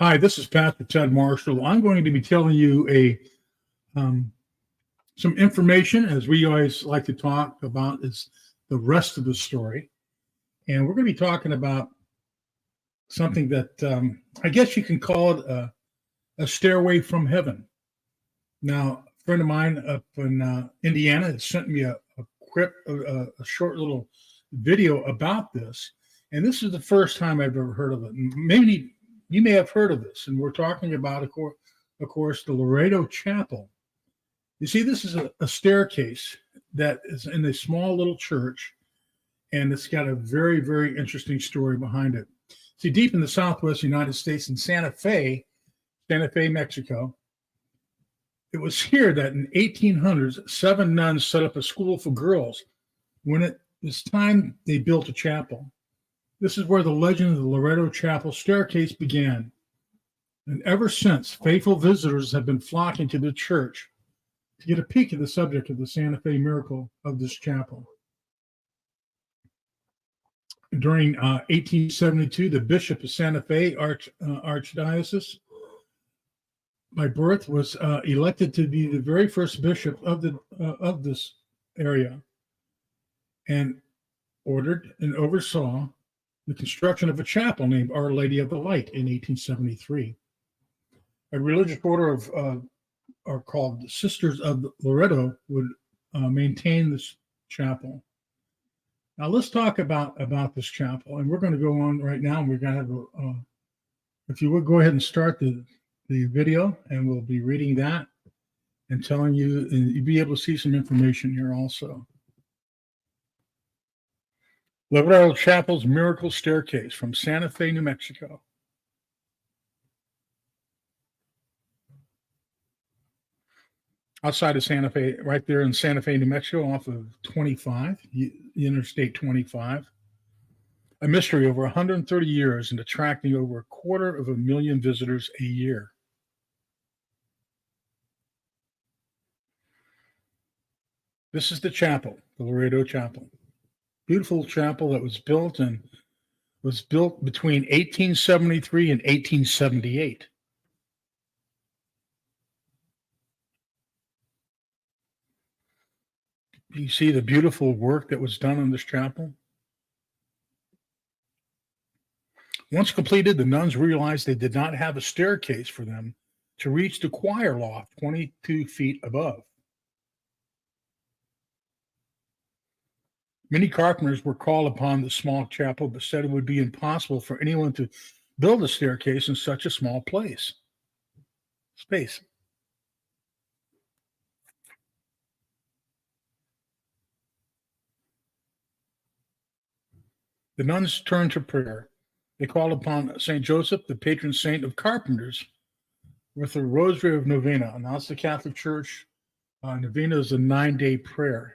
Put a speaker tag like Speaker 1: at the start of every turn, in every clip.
Speaker 1: Hi, this is Pastor Ted Marshall. I'm going to be telling you um, some information, as we always like to talk about, is the rest of the story, and we're going to be talking about something that I guess you can call it a stairway from heaven. Now, a friend of mine up in Indiana has sent me a short little video about this, and this is the first time I've ever heard of it. Maybe you may have heard of this, and we're talking about, of course, the Laredo Chapel. You see, this is a staircase that is in a small little church, and it's got a very, very interesting story behind it. See, deep in the Southwest United States in Santa Fe, Mexico, it was here that in 1800s, 7 nuns set up a school for girls. When it was time, they built a chapel. This is where the legend of the Laredo Chapel staircase began. And ever since, faithful visitors have been flocking to the church to get a peek at the subject of the Santa Fe miracle of this chapel. During 1872, the Bishop of Santa Fe Archdiocese, by birth, was elected to be the very first bishop of this area, and ordered and oversaw the construction of a chapel named Our Lady of the Light in 1873. A religious order are called the Sisters of Loreto would maintain this chapel. Now let's talk about this chapel, and we're going to go on right now. We're going to have if you would go ahead and start the video, and we'll be reading that and telling you, and you'll be able to see some information here also. Laredo Chapel's Miracle Staircase from Santa Fe, New Mexico. Outside of Santa Fe, right there in Santa Fe, New Mexico, off of 25, Interstate 25. A mystery over 130 years and attracting over 250,000 visitors a year. This is the chapel, the Laredo Chapel. Beautiful chapel that was built between 1873 and 1878. You see the beautiful work that was done on this chapel. Once completed, the nuns realized they did not have a staircase for them to reach the choir loft 22 feet above. Many carpenters were called upon the small chapel, but said it would be impossible for anyone to build a staircase in such a small space. The nuns turned to prayer. They called upon St. Joseph, the patron saint of carpenters, with the Rosary of Novena. And that's the Catholic Church. Novena is a 9-day prayer.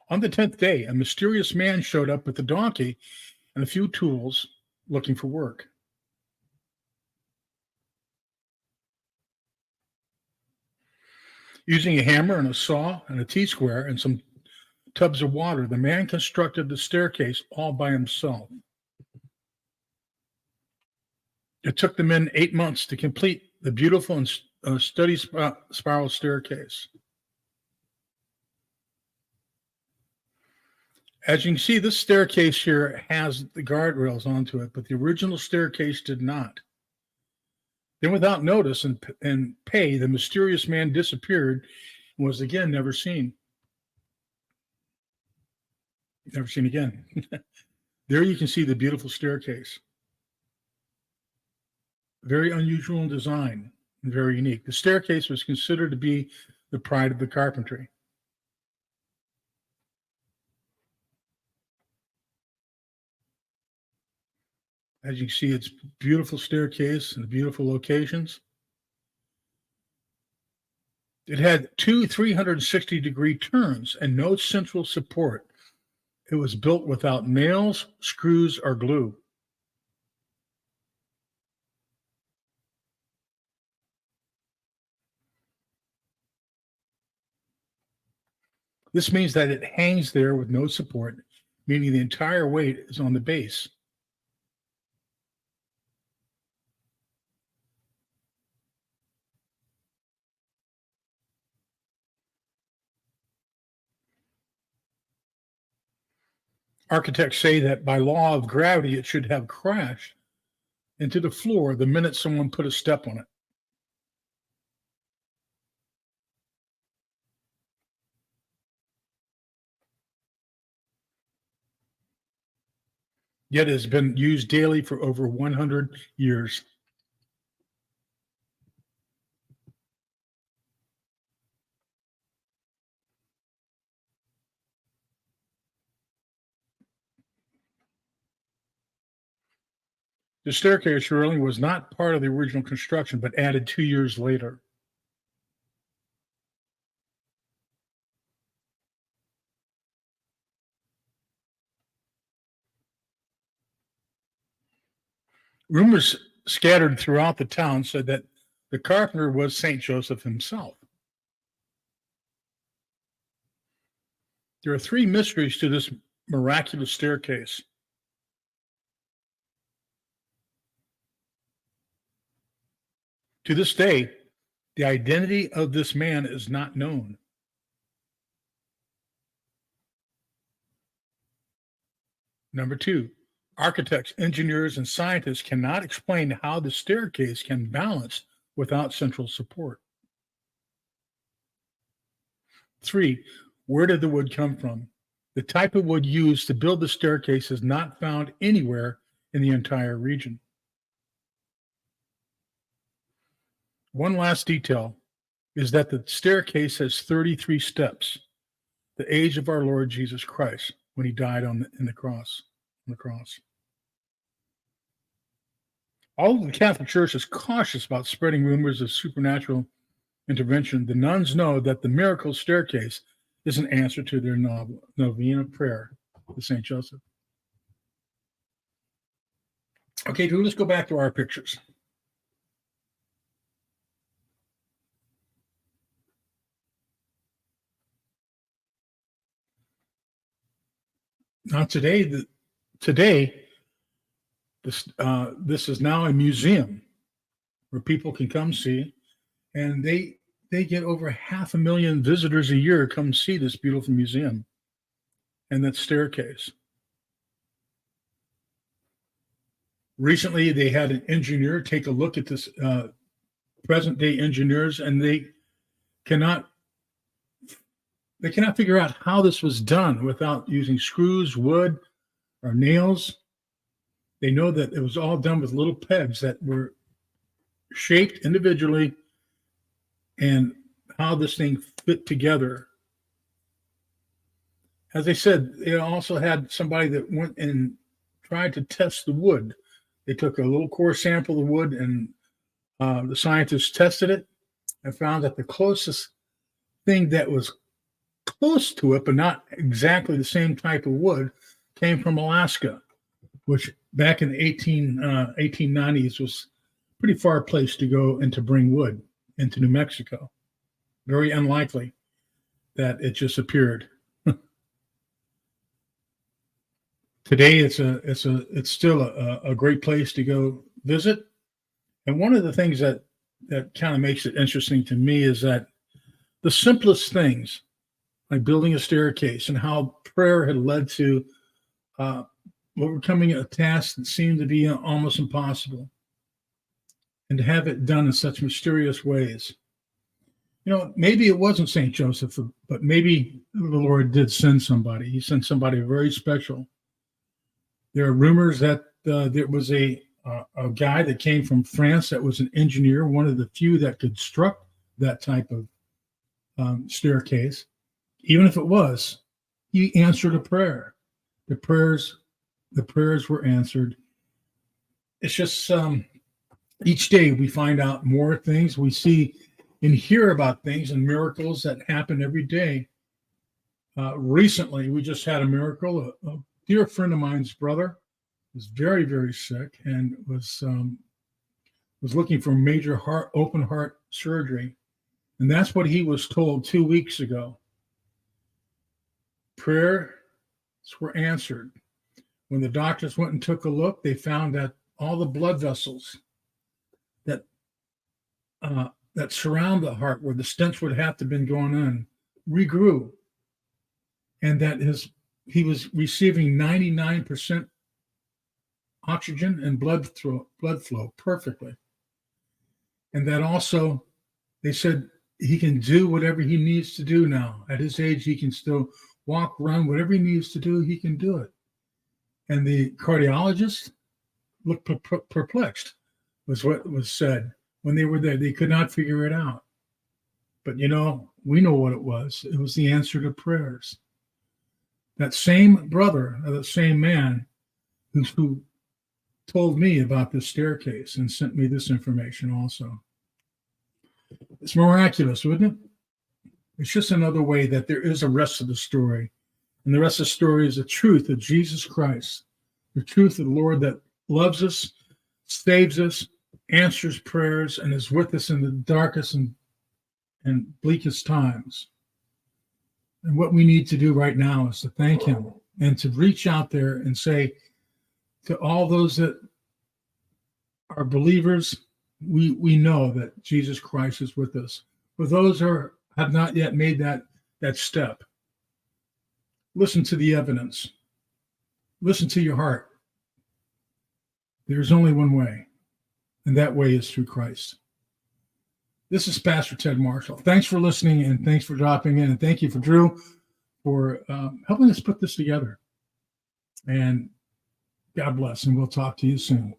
Speaker 1: On the 10th day, a mysterious man showed up with a donkey and a few tools looking for work. Using a hammer and a saw and a T-square and some tubs of water, the man constructed the staircase all by himself. It took the men 8 months to complete the beautiful and steady spiral staircase. As you can see, this staircase here has the guardrails onto it, but the original staircase did not. Then, without notice and pay, the mysterious man disappeared and was again never seen. Never seen again. There you can see the beautiful staircase. Very unusual in design and very unique. The staircase was considered to be the pride of the carpentry. As you can see, it's beautiful staircase and beautiful locations. It had 2 360-degree turns and no central support. It was built without nails, screws, or glue. This means that it hangs there with no support meaning the entire weight is on the base. Architects say that by law of gravity, it should have crashed into the floor the minute someone put a step on it. Yet it has been used daily for over 100 years. The staircase railing was not part of the original construction, but added 2 years later. Rumors scattered throughout the town said that the carpenter was St. Joseph himself. There are three mysteries to this miraculous staircase. To this day, the identity of this man is not known. Number two, architects, engineers, and scientists cannot explain how the staircase can balance without central support. Three, where did the wood come from? The type of wood used to build the staircase is not found anywhere in the entire region. One last detail is that the staircase has 33 steps, the age of our Lord Jesus Christ when he died on the cross. Although the Catholic Church is cautious about spreading rumors of supernatural intervention, the nuns know that the miracle staircase is an answer to their novena of prayer to St. Joseph. Okay, Drew, let's go back to our pictures. Now today, this is now a museum where people can come see, and they get over 500,000 visitors a year come see this beautiful museum and that staircase. Recently, they had an engineer take a look at this, present day engineers, and they cannot figure out how this was done without using screws, wood, or nails. They know that it was all done with little pegs that were shaped individually, and how this thing fit together. As I said, they also had somebody that went and tried to test the wood. They took a little core sample of wood, and the scientists tested it and found that the closest thing that was close to it, but not exactly the same type of wood, came from Alaska, which back in the 1890s was a pretty far place to go and to bring wood into New Mexico. Very unlikely that it just appeared. Today, it's still a great place to go visit. And one of the things that kind of makes it interesting to me is that the simplest things, like building a staircase, and how prayer had led to overcoming a task that seemed to be almost impossible, and to have it done in such mysterious ways. Maybe it wasn't St. Joseph, but maybe the Lord did send somebody. He sent somebody very special. There are rumors that there was a guy that came from France that was an engineer, one of the few that could construct that type of staircase. Even if it was, he answered a prayer. The prayers were answered. It's just each day we find out more things. We see and hear about things and miracles that happen every day. Recently, we just had a miracle. A dear friend of mine's brother was very, very sick and was looking for major open heart surgery. And that's what he was told 2 weeks ago. Prayer were answered. When the doctors went and took a look, they found that all the blood vessels that that surround the heart, where the stents would have to been going in, regrew, and that he was receiving 99% oxygen and blood flow perfectly, and that also they said he can do whatever he needs to do now. At his age, he can still walk, run, whatever he needs to do, he can do it. And the cardiologist looked perplexed, was what was said when they were there. They could not figure it out. But we know what it was. It was the answer to prayers. That same brother, the same man who told me about this staircase and sent me this information also. It's miraculous, wouldn't it? It's just another way that there is a rest of the story. And the rest of the story is the truth of Jesus Christ, the truth of the Lord that loves us, saves us, answers prayers, and is with us in the darkest and bleakest times. And what we need to do right now is to thank him and to reach out there and say to all those that are believers, we know that Jesus Christ is with us. For those who have not yet made that step, listen to the evidence. Listen to your heart. There's only one way, and that way is through Christ. This is Pastor Ted Marshall. Thanks for listening, and thanks for dropping in, and thank you for Drew for helping us put this together. And God bless, and we'll talk to you soon.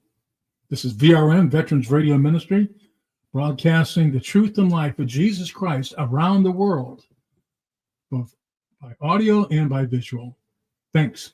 Speaker 1: This is VRM, Veterans Radio Ministry, broadcasting the truth and life of Jesus Christ around the world, both by audio and by visual. Thanks.